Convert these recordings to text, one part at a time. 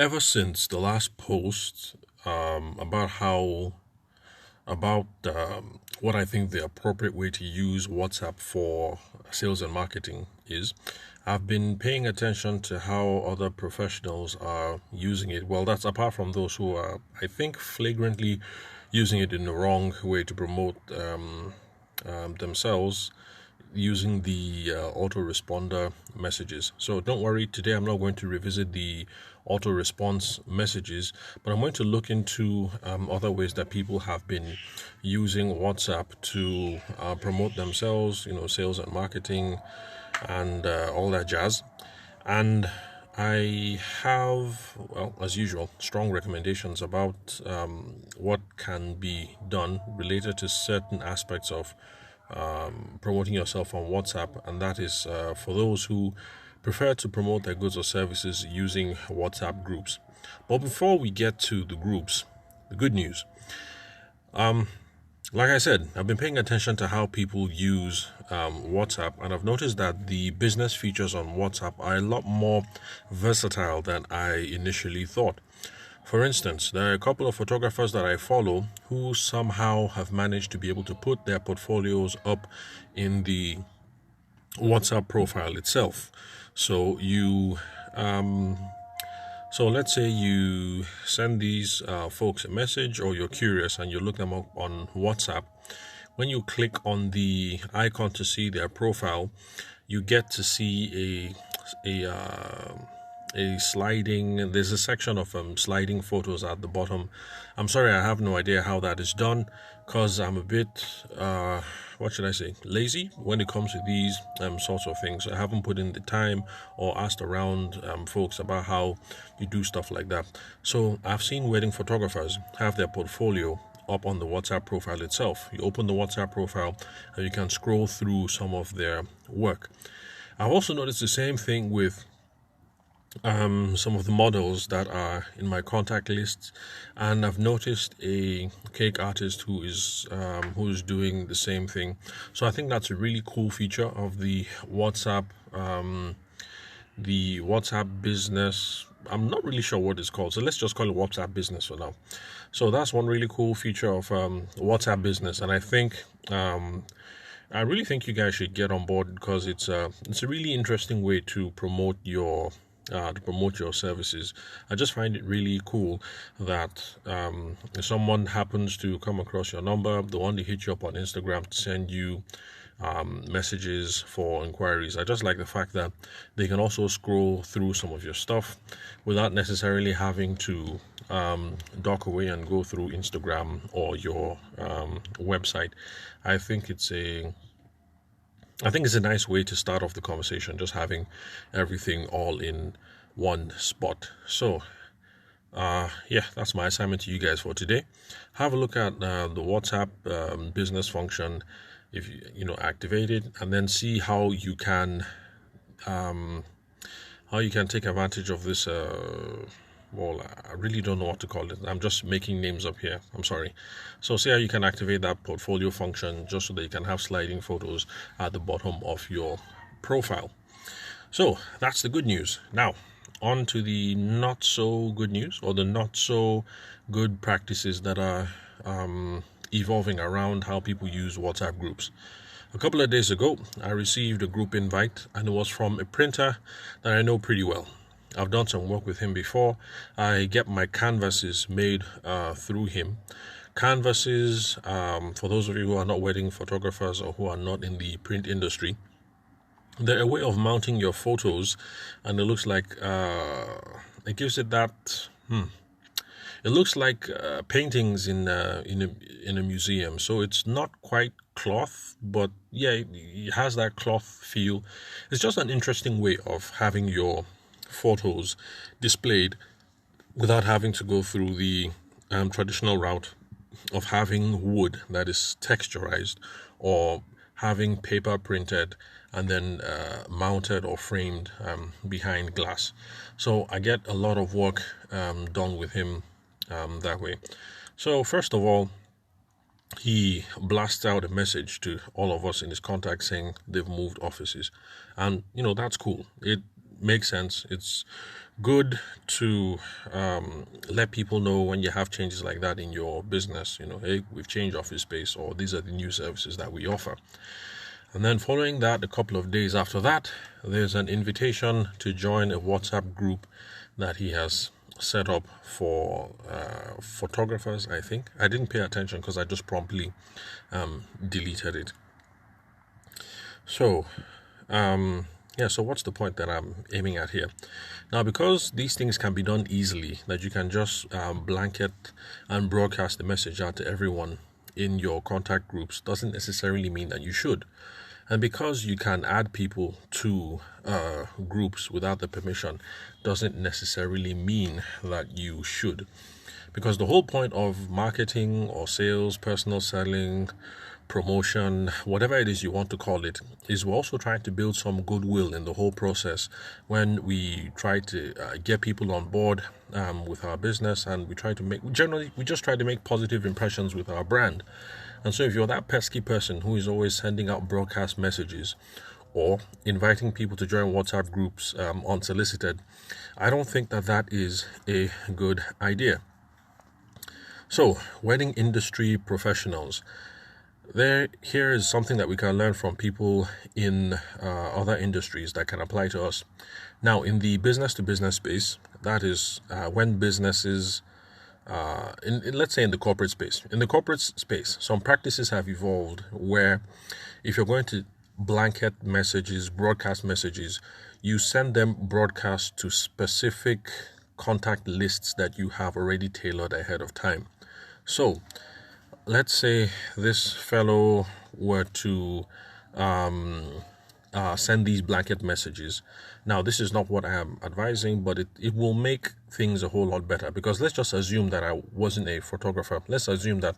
Ever since the last post about what I think the appropriate way to use WhatsApp for sales and marketing is, I've been paying attention to how other professionals are using it. Well, that's apart from those who are, I think, flagrantly using it in the wrong way to promote themselves using the autoresponder messages. So don't worry, today I'm not going to revisit the auto response messages, but I'm going to look into other ways that people have been using WhatsApp to promote themselves, sales and marketing and all that jazz. And I have, well, as usual, strong recommendations about what can be done related to certain aspects of promoting yourself on WhatsApp, and that is for those who prefer to promote their goods or services using WhatsApp groups. But before we get to the groups, the good news. Like I said, I've been paying attention to how people use WhatsApp, and I've noticed that the business features on WhatsApp are a lot more versatile than I initially thought. For instance, there are a couple of photographers that I follow who somehow have managed to be able to put their portfolios up in the WhatsApp profile itself. So let's say you send these folks a message, or you're curious and you look them up on WhatsApp. When you click on the icon to see their profile, you get to see a sliding. There's a section of sliding photos at the bottom. I'm sorry, I have no idea how that is done, because I'm a bit what should I say, lazy when it comes to these sorts of things. I haven't put in the time or asked around folks about how you do stuff like that. So I've seen wedding photographers have their portfolio up on the WhatsApp profile itself. You open the WhatsApp profile and you can scroll through some of their work. I've also noticed the same thing with some of the models that are in my contact lists, and I've noticed a cake artist who's doing the same thing. So I think that's a really cool feature of the WhatsApp business. I'm not really sure what it's called, so let's just call it WhatsApp business for now. So that's one really cool feature of WhatsApp business, and I really think you guys should get on board, because it's a really interesting way to promote your services. I just find it really cool that if someone happens to come across your number, the one to hit you up on Instagram to send you messages for inquiries. I just like the fact that they can also scroll through some of your stuff without necessarily having to dock away and go through Instagram or your website. I think it's a nice way to start off the conversation, just having everything all in one spot. So, that's my assignment to you guys for today. Have a look at the WhatsApp business function, if activate it, and then see how you can take advantage of this. Well, I really don't know what to call it. I'm just making names up here. I'm sorry. So see how you can activate that portfolio function, just so that you can have sliding photos at the bottom of your profile. So that's the good news. Now, on to the not so good news, or the not so good practices that are evolving around how people use WhatsApp groups. A couple of days ago, I received a group invite, and it was from a printer that I know pretty well. I've done some work with him before. I get my canvases made through him. Canvases, for those of you who are not wedding photographers or who are not in the print industry, they're a way of mounting your photos, and it looks like it gives it that. It looks like paintings in a museum. So it's not quite cloth, but yeah, it has that cloth feel. It's just an interesting way of having your photos displayed without having to go through the traditional route of having wood that is texturized, or having paper printed and then mounted or framed behind glass. So I get a lot of work done with him that way. So first of all, he blasts out a message to all of us in his contact saying they've moved offices, and that's cool. makes sense. It's good to let people know when you have changes like that in your business. Hey, we've changed office space, or these are the new services that we offer. And then following that, a couple of days after that, there's an invitation to join a WhatsApp group that he has set up for photographers, I think. I didn't pay attention because I just promptly deleted it. So, so what's the point that I'm aiming at here? Now, because these things can be done easily, that you can just blanket and broadcast the message out to everyone in your contact groups, doesn't necessarily mean that you should. And because you can add people to groups without the permission, doesn't necessarily mean that you should. Because the whole point of marketing or sales, personal selling, promotion, whatever it is you want to call it, is we're also trying to build some goodwill in the whole process when we try to get people on board with our business, and we just try to make positive impressions with our brand. And so if you're that pesky person who is always sending out broadcast messages or inviting people to join WhatsApp groups unsolicited, I don't think that is a good idea. So, wedding industry professionals, here is something that we can learn from people in other industries that can apply to us. Now, in the business-to-business space, that is when businesses, let's say in the corporate space. In the corporate space, some practices have evolved where if you're going to blanket messages, broadcast messages, you send them broadcast to specific contact lists that you have already tailored ahead of time. So, let's say this fellow were to send these blanket messages. Now, this is not what I am advising, but it will make things a whole lot better, because let's just assume that I wasn't a photographer. Let's assume that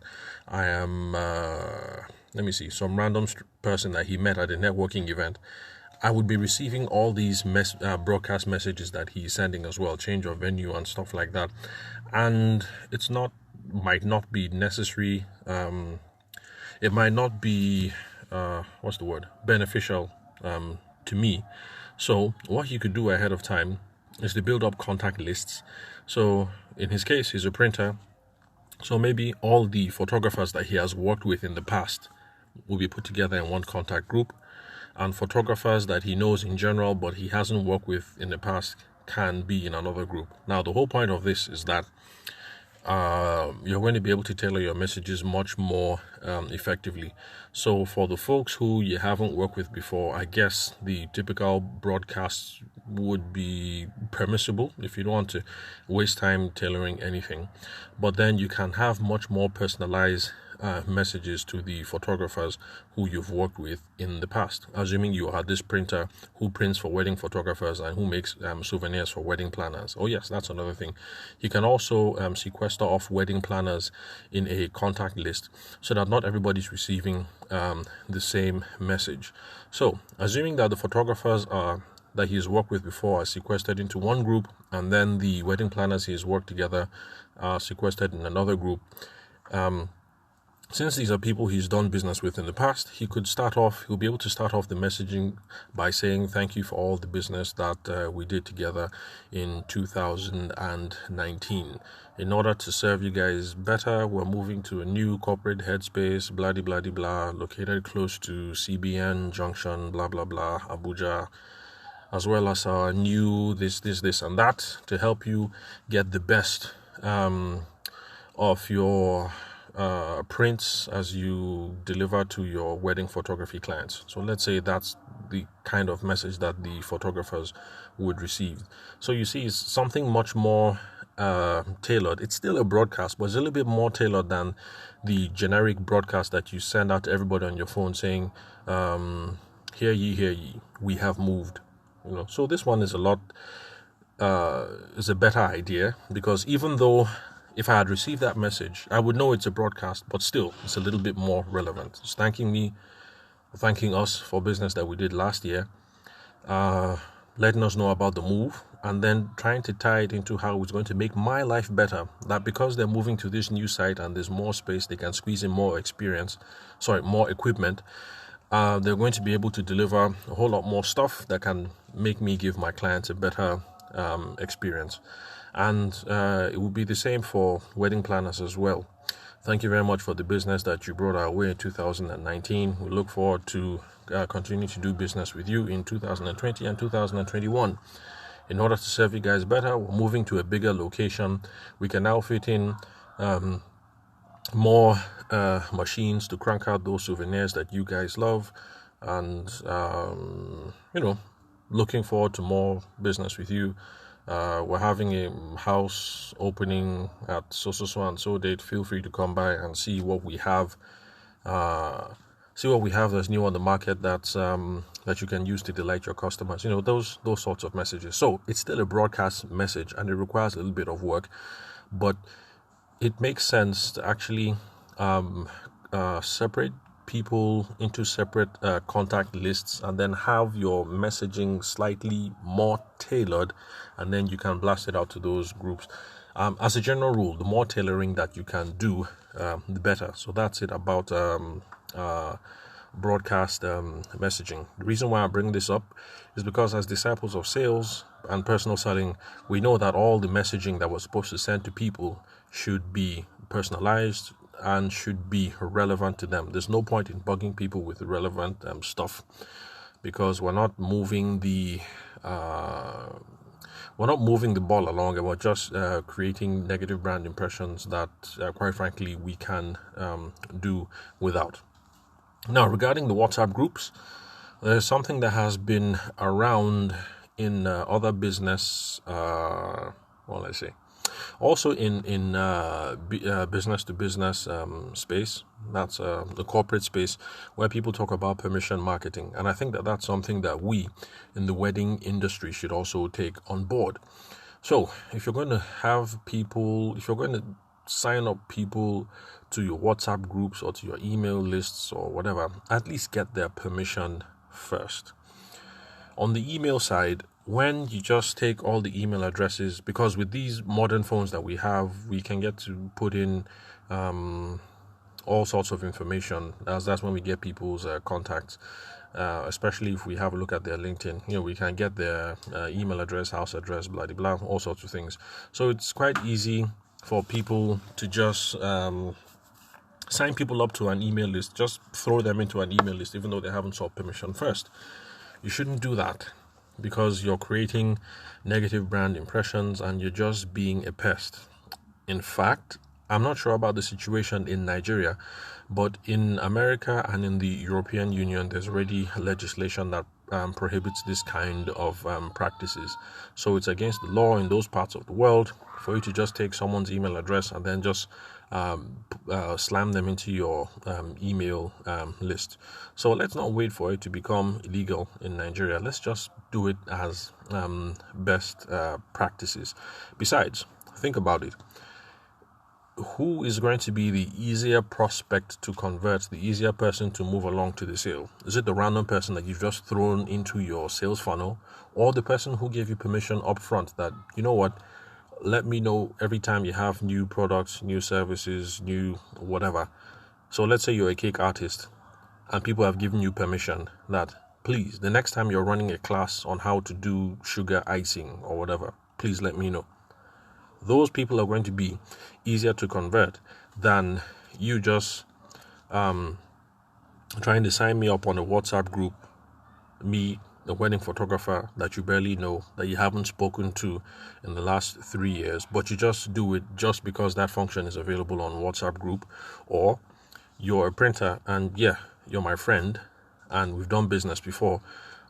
I am, some random person that he met at a networking event. I would be receiving all these broadcast messages that he's sending as well, change of venue and stuff like that. And might not be necessary. It might not be, beneficial to me. So what you could do ahead of time is to build up contact lists. So in his case, he's a printer. So maybe all the photographers that he has worked with in the past will be put together in one contact group, and photographers that he knows in general but he hasn't worked with in the past can be in another group. Now, the whole point of this is that you're going to be able to tailor your messages much more effectively. So for the folks who you haven't worked with before, I guess the typical broadcast would be permissible if you don't want to waste time tailoring anything. But then you can have much more personalized messages to the photographers who you've worked with in the past. Assuming you are this printer who prints for wedding photographers and who makes souvenirs for wedding planners. Oh yes, that's another thing. You can also sequester off wedding planners in a contact list so that not everybody's receiving the same message. So, assuming that the photographers that he's worked with before are sequestered into one group, and then the wedding planners he's worked together are sequestered in another group. Since these are people he's done business with in the past, he'll be able to start off the messaging by saying, thank you for all the business that we did together in 2019. In order to serve you guys better, we're moving to a new corporate headspace, blah, blah, blah, blah, located close to CBN Junction, blah, blah, blah, Abuja, as well as our new this, and that, to help you get the best of your prints as you deliver to your wedding photography clients. So let's say that's the kind of message that the photographers would receive. So you see, it's something much more tailored. It's still a broadcast, but it's a little bit more tailored than the generic broadcast that you send out to everybody on your phone saying, hear ye, we have moved. So this one is is a better idea, because even though if I had received that message, I would know it's a broadcast, but still, it's a little bit more relevant. It's thanking us for business that we did last year, letting us know about the move, and then trying to tie it into how it's going to make my life better. That because they're moving to this new site and there's more space, they can squeeze in more equipment. they're going to be able to deliver a whole lot more stuff that can make me give my clients a better experience. And it will be the same for wedding planners as well. Thank you very much for the business that you brought our way in 2019. We look forward to continuing to do business with you in 2020 and 2021. In order to serve you guys better, we're moving to a bigger location. We can now fit in more machines to crank out those souvenirs that you guys love. And, looking forward to more business with you. We're having a house opening at so and so date. Feel free to come by and see what we have. That's new on the market that you can use to delight your customers. Those sorts of messages. So it's still a broadcast message, and it requires a little bit of work, but it makes sense to actually separate people into separate contact lists, and then have your messaging slightly more tailored, and then you can blast it out to those groups. As a general rule, the more tailoring that you can do, the better. So that's it about broadcast messaging. The reason why I bring this up is because as disciples of sales and personal selling, we know that all the messaging that we're supposed to send to people should be personalized and should be relevant to them. There's no point in bugging people with irrelevant stuff, because we're not moving the ball along, and we're just creating negative brand impressions that, quite frankly, we can do without. Now, regarding the WhatsApp groups, there's something that has been around in other business. Also in business to business space. That's the corporate space where people talk about permission marketing, and I think that that's something that we in the wedding industry should also take on board. So if you're going to sign up people to your WhatsApp groups or to your email lists or whatever, at least get their permission first. On the email side, when you just take all the email addresses, because with these modern phones that we have, we can get to put in all sorts of information. That's when we get people's contacts, especially if we have a look at their LinkedIn. We can get their email address, house address, blah, blah, blah, all sorts of things. So it's quite easy for people to just sign people up to an email list, just throw them into an email list, even though they haven't sought permission first. You shouldn't do that, because you're creating negative brand impressions and you're just being a pest. In fact, I'm not sure about the situation in Nigeria, but in America and in the European Union, there's already legislation that prohibits this kind of practices. So it's against the law in those parts of the world for you to just take someone's email address and then just slam them into your email list. So let's not wait for it to become illegal in Nigeria. Let's just do it as best practices. Besides, think about it. Who is going to be the easier prospect to convert, the easier person to move along to the sale? Is it the random person that you've just thrown into your sales funnel, or the person who gave you permission up front that, you know what, let me know every time you have new products, new services, new whatever. So let's say you're a cake artist and people have given you permission that, please, the next time you're running a class on how to do sugar icing or whatever, please let me know. Those people are going to be easier to convert than you just trying to sign me up on a WhatsApp group, me, the wedding photographer that you barely know, that you haven't spoken to in the last 3 years, but you just do it just because that function is available on WhatsApp group. Or you're a printer and you're my friend and we've done business before,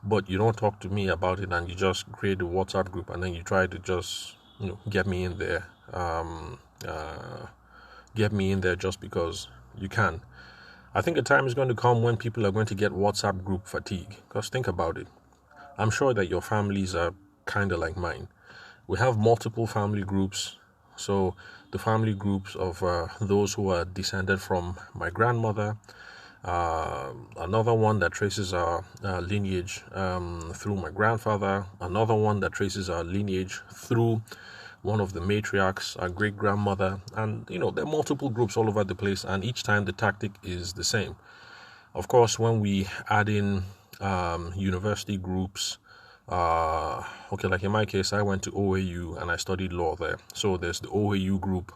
but you don't talk to me about it and you just create a WhatsApp group and then you try to just get me in there just because you can. I think a time is going to come when people are going to get WhatsApp group fatigue. Because think about it. I'm sure that your families are kind of like mine. We have multiple family groups. So the family groups of those who are descended from my grandmother, another one that traces our lineage through my grandfather, another one that traces our lineage through one of the matriarchs, our great-grandmother, and there are multiple groups all over the place, and each time the tactic is the same. Of course, when we add in university groups, okay, like in my case, I went to OAU and I studied law there. So there's the OAU group,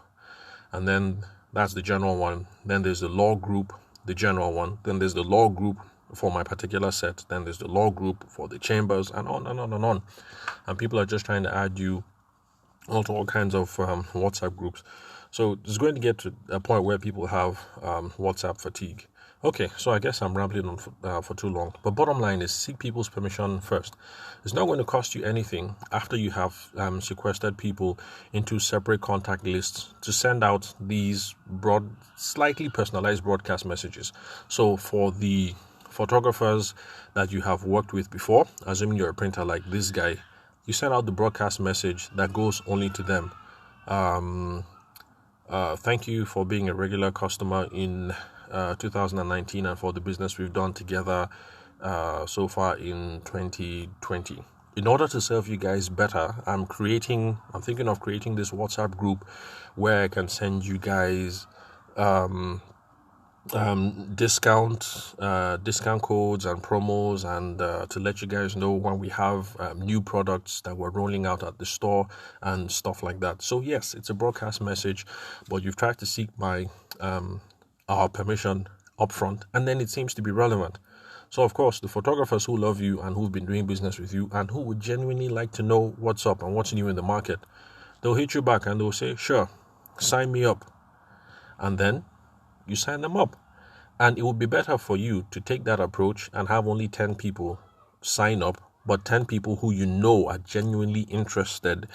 and then that's the general one. Then there's the law group, the general one. Then there's the law group for my particular set. Then there's the law group for the chambers, and on and on and on. And people are just trying to add you onto all kinds of WhatsApp groups. So it's going to get to a point where people have WhatsApp fatigue. Okay, so I guess I'm rambling on for too long. But bottom line is, seek people's permission first. It's not going to cost you anything after you have sequestered people into separate contact lists to send out these slightly personalized broadcast messages. So for the photographers that you have worked with before, assuming you're a printer like this guy, you send out the broadcast message that goes only to them. Thank you for being a regular customer in 2019 and for the business we've done together so far in 2020. In order to serve you guys better, I'm thinking of creating this WhatsApp group where I can send you guys discount codes and promos, and to let you guys know when we have new products that we're rolling out at the store and stuff like that. So yes, it's a broadcast message, but you've tried to seek our permission upfront, and then it seems to be relevant. So of course, the photographers who love you and who've been doing business with you and who would genuinely like to know what's up and what's new in the market, they'll hit you back and they'll say, sure, sign me up. And then you sign them up. And it would be better for you to take that approach and have only 10 people sign up, but 10 people who you know are genuinely interested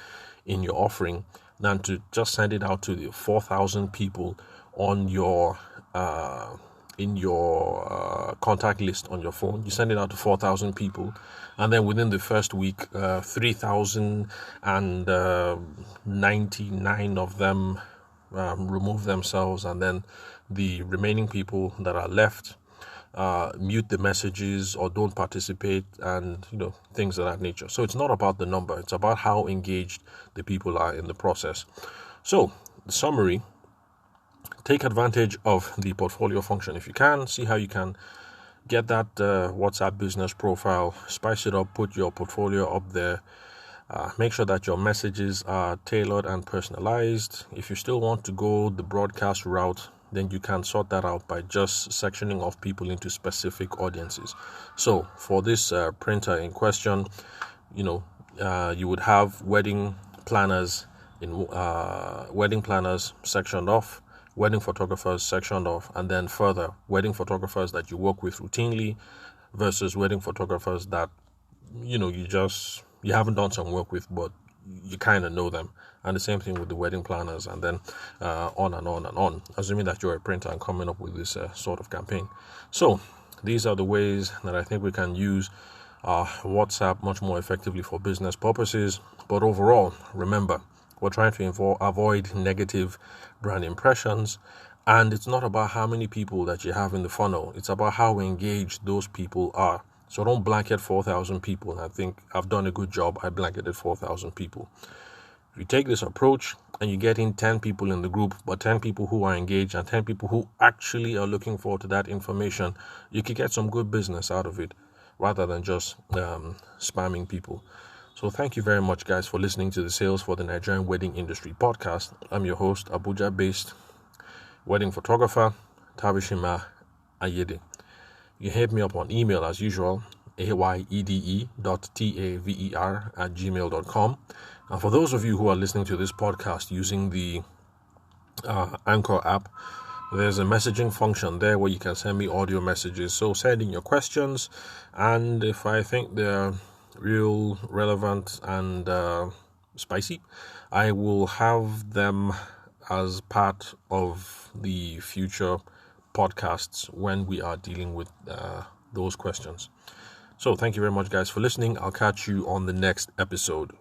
in your offering, than to just send it out to the 4,000 people on your in your contact list on your phone. You send it out to 4,000 people, and then within the first week, 3,099 of them remove themselves, and then the remaining people that are left mute the messages or don't participate, and things of that nature. So it's not about the number, it's about how engaged the people are in the process. So the summary: take advantage of the portfolio function if you can. See how you can get that WhatsApp business profile, spice it up, put your portfolio up there. Make sure that your messages are tailored and personalized. If you still want to go the broadcast route, then you can sort that out by just sectioning off people into specific audiences. So for this printer in question, you would have wedding planners sectioned off, wedding photographers sectioned off, and then further wedding photographers that you work with routinely versus wedding photographers that you haven't done some work with, but you kind of know them. And the same thing with the wedding planners, and then on and on and on, assuming that you're a printer and coming up with this sort of campaign. So these are the ways that I think we can use WhatsApp much more effectively for business purposes. But overall, remember, we're trying to avoid negative brand impressions, and it's not about how many people that you have in the funnel. It's about how engaged those people are. So don't blanket 4,000 people. I think I've done a good job. I blanketed 4,000 people. If you take this approach and you get in 10 people in the group, but 10 people who are engaged and 10 people who actually are looking forward to that information, you could get some good business out of it rather than just spamming people. So thank you very much, guys, for listening to the Sales for the Nigerian Wedding Industry podcast. I'm your host, Abuja-based wedding photographer, Tabishima Ayede. You can hit me up on email as usual, ayede.taver@gmail.com. And for those of you who are listening to this podcast using the Anchor app, there's a messaging function there where you can send me audio messages. So send in your questions, and if I think they're real relevant and spicy, I will have them as part of the future podcasts when we are dealing with those questions. So thank you very much, guys, for listening. I'll catch you on the next episode.